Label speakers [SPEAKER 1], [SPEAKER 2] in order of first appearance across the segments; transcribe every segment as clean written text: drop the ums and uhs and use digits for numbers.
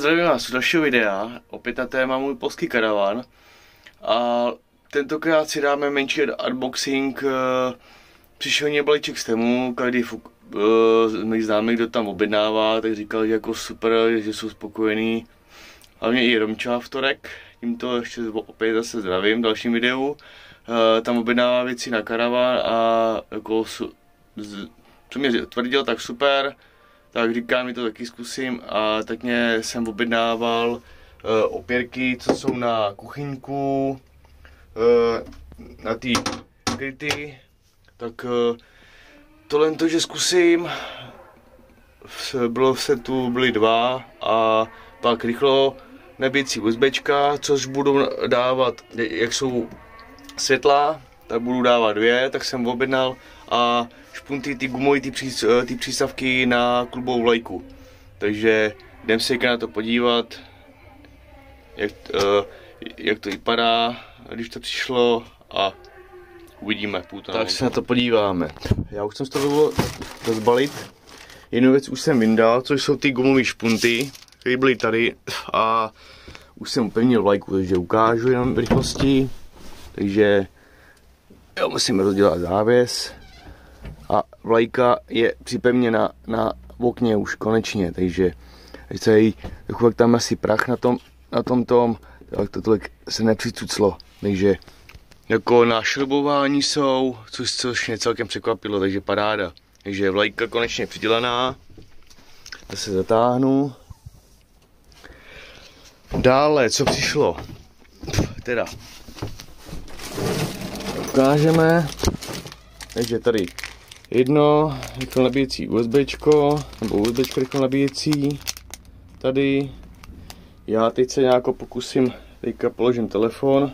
[SPEAKER 1] zdravím vás u dalšího videa, opět na téma můj polský karavan. A tentokrát si dáme menší unboxing. Přišel mě balíček z Temu, každý mých známých, kdo tam objednává, tak říkal, že jako super, že jsou spokojení. Hlavně i Romča Vtorek, tímto ještě opět zase zdravím v dalším videu. Tam objednává věci na karavan a jako co mě tvrdil, tak super. Tak říkám, mi to taky zkusím a tak jsem objednával opěrky, co jsou na kuchyňku, na ty kryty, tak tohle to, že zkusím, bylo se tu, byly dva a pak rychlo nabíjecí USBčka, což budu dávat, jak jsou světla, tak budu dávat dvě, tak jsem objednal a špunty, ty gumové, ty přístavky na klubovou vlajku. Takže jdem se na to podívat, jak to vypadá, když to přišlo a uvidíme. Tak se na to podíváme. Já už jsem to dovolil rozbalit. Jednu věc už jsem vyndal, což jsou ty gumové špunty, které byly tady a už jsem upevnil vlajku, takže ukážu jenom v rychlosti. Takže jo, musíme rozdělat závěs. A vlajka je připevněna na okně už konečně, takže jak tam asi prach na tom, tak to tolik se nepřicuclo. Takže jako na šrobování jsou, což mě celkem překvapilo, takže paráda. Takže vlajka konečně přidělaná. Zase zatáhnu. Dále, co přišlo? Teda ukážeme. Takže tady jedno rychle nabíjecí USBčko, nebo USBčko rychle nabíjecí, tady. Já teď se nějak pokusím, teďka položím telefon,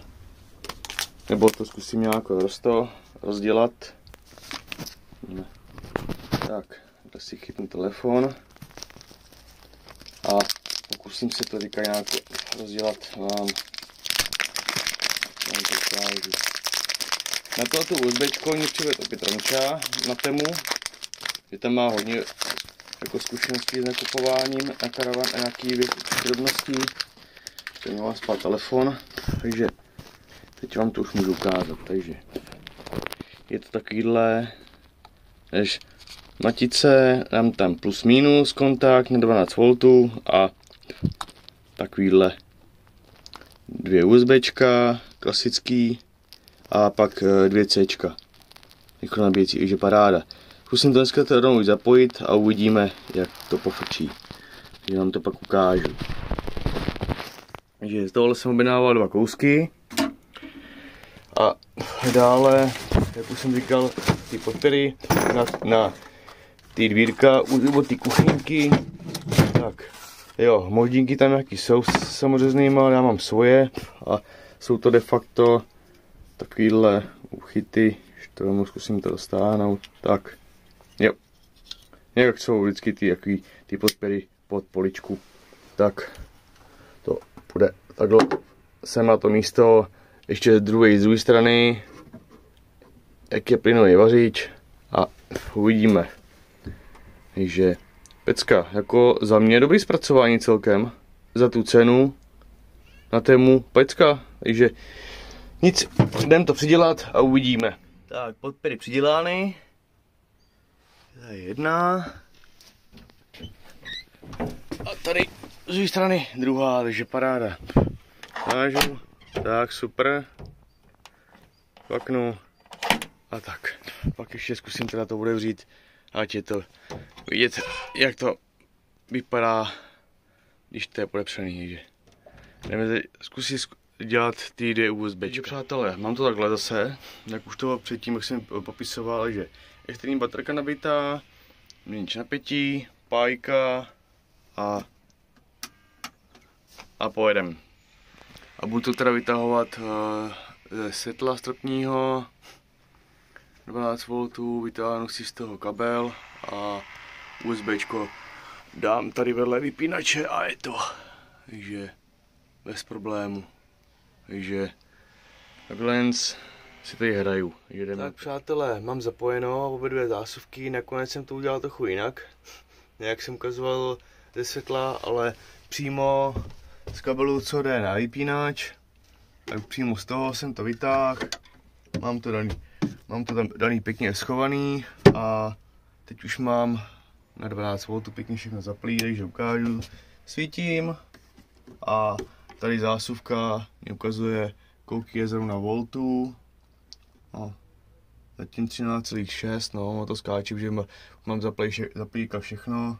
[SPEAKER 1] nebo to zkusím nějak rozdělat. Tak, tady si chytnu telefon a pokusím se to teďka nějak rozdělat vám. Na tohoto USBčko mě přived opět Romča na Temu, že tam má hodně jako zkušeností s nakupováním na karavan a nějaký drobností. Ještě měla spát telefon, takže teď vám to už můžu ukázat. Takže je to takovýhle, než matice, dám tam plus minus kontakt na 12 V a takovýhle dvě USBčka, klasický. A pak dvě Cčka. Rychle nabíjecí, takže paráda. Zkusím to dneska rovnou zapojit a uvidíme, jak to pofrčí. Takže vám to pak ukážu. Takže z tohohle jsem objednával dva kousky. A dále, jak už jsem říkal, ty podpěry na ty dvírka od ty kuchyňky. Tak, jo, moždínky tam nějaký jsou samozřejmě, ale já mám svoje a jsou to de facto takovýhle uchyty, že to zkusím to dostáhnout, tak, jo, jak jsou vždycky ty podpěry pod poličku, tak to půjde takhle sem na to místo, ještě z druhé strany, jak je plynový vařič a uvidíme. Takže pecka, jako za mě dobrý zpracování celkem, za tu cenu, na Temu pecka, takže nic, jdem to přidělat a uvidíme. Tak, podpěry přidělány. Tady jedna. A tady z druhé strany druhá, takže paráda. Vážu, tak super. Paknu. A tak. Pak ještě zkusím teda to otevřít, ať je to vidět, jak to vypadá, když to je podepřený. Takže jdeme zkusit dělat ty dvě USBčka. Přátelé, mám to takhle zase, jak už to předtím, jak jsem popisoval, že externí baterka nabitá, měnič napětí, pájka a pojedem. A budu to teda vytahovat ze světla stropního, 12 V, vytáhnu si z toho kabel a USBčko dám tady vedle vypínače a je to. Takže bez problému. Takže takhle si tady hraju. Jedeme. Tak přátelé, mám zapojeno obě dvě zásuvky, nakonec jsem to udělal trochu jinak. Jak jsem ukazoval ze světla, ale přímo z kabelu, co jde na vypínač. Tak přímo z toho jsem to vytáhl. Mám to tam daný pěkně schovaný a teď už mám na 12 V pěkně všechno zaplý, takže ukážu. Svítím a tady zásuvka mi ukazuje, kolik je zrovna voltů. No, zatím 13,6, no to skáče, že mám zaplíka všechno,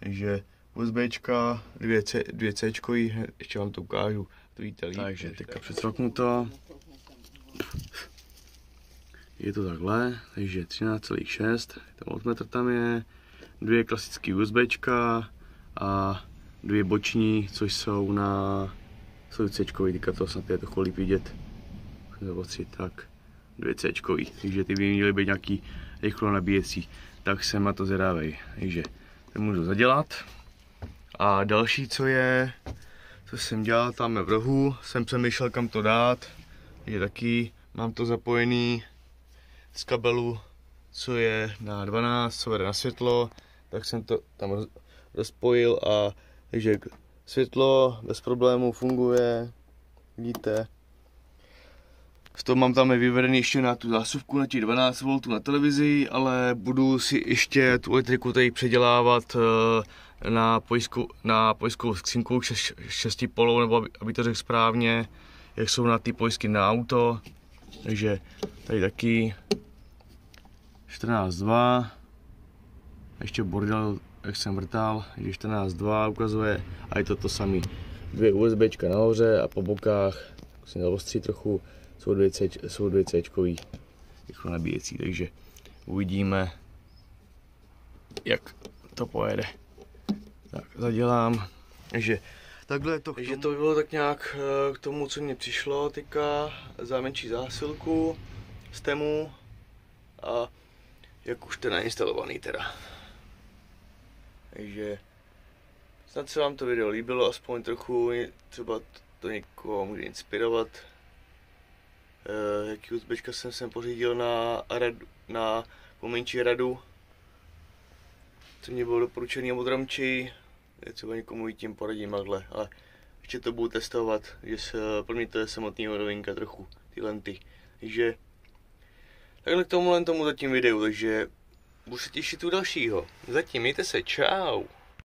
[SPEAKER 1] takže USBčka, dvě Cčkový, ještě vám to ukážu, to víte líp. Takže teďka přecvaknu to. Je to takhle, takže 13,6, ten voltmetr tam je, dvě klasické USBčka a dvě boční, což jsou Cčkový, teďka to snad je to líp vidět, tak dvě Cčkový, takže ty by měly být nějaký rychlo nabíjecí, tak jsem na to zvědavej, takže to můžu zadělat. A další, co jsem dělal tam v rohu, jsem přemýšlel, kam to dát, je taky, mám to zapojený z kabelu, co je na 12, co vede na světlo, tak jsem to tam rozpojil a takže světlo bez problémů funguje, vidíte. Z toho mám tam vyvedený ještě na tu zásuvku na těch 12 V na televizi, ale budu si ještě tu elektriku tady předělávat na pojistkovou skřínku 6 polou, nebo aby to řekl správně, jak jsou na ty pojistky na auto. Takže tady taky 14.2, ještě bordel, jak jsem vrtal, že 14.2 ukazuje a je to samý. Dvě USBčka nahoře a po bokách, musím zaostřit trochu, jsou dvě Cčkový rychlo nabíjecí, takže uvidíme, jak to pojede. Tak zadělám, takže takhle to, takže to bylo tak nějak k tomu, co mě přišlo teďka za menší zásilku z Temu a jak už to je nainstalovaný teda. Takže snad se vám to video líbilo, aspoň trochu, třeba to někoho může inspirovat. Jaký USBčka jsem sem pořídil na pomenší radu, co mě bylo doporučený od Ramči, třeba někomu tím poradím takhle, ale ještě to budu testovat, že pro mě to je samotného novinka trochu, ty lenty. Takže takhle k tomu zatím videu, takže budu se těšit u dalšího. Zatím mějte se, čau.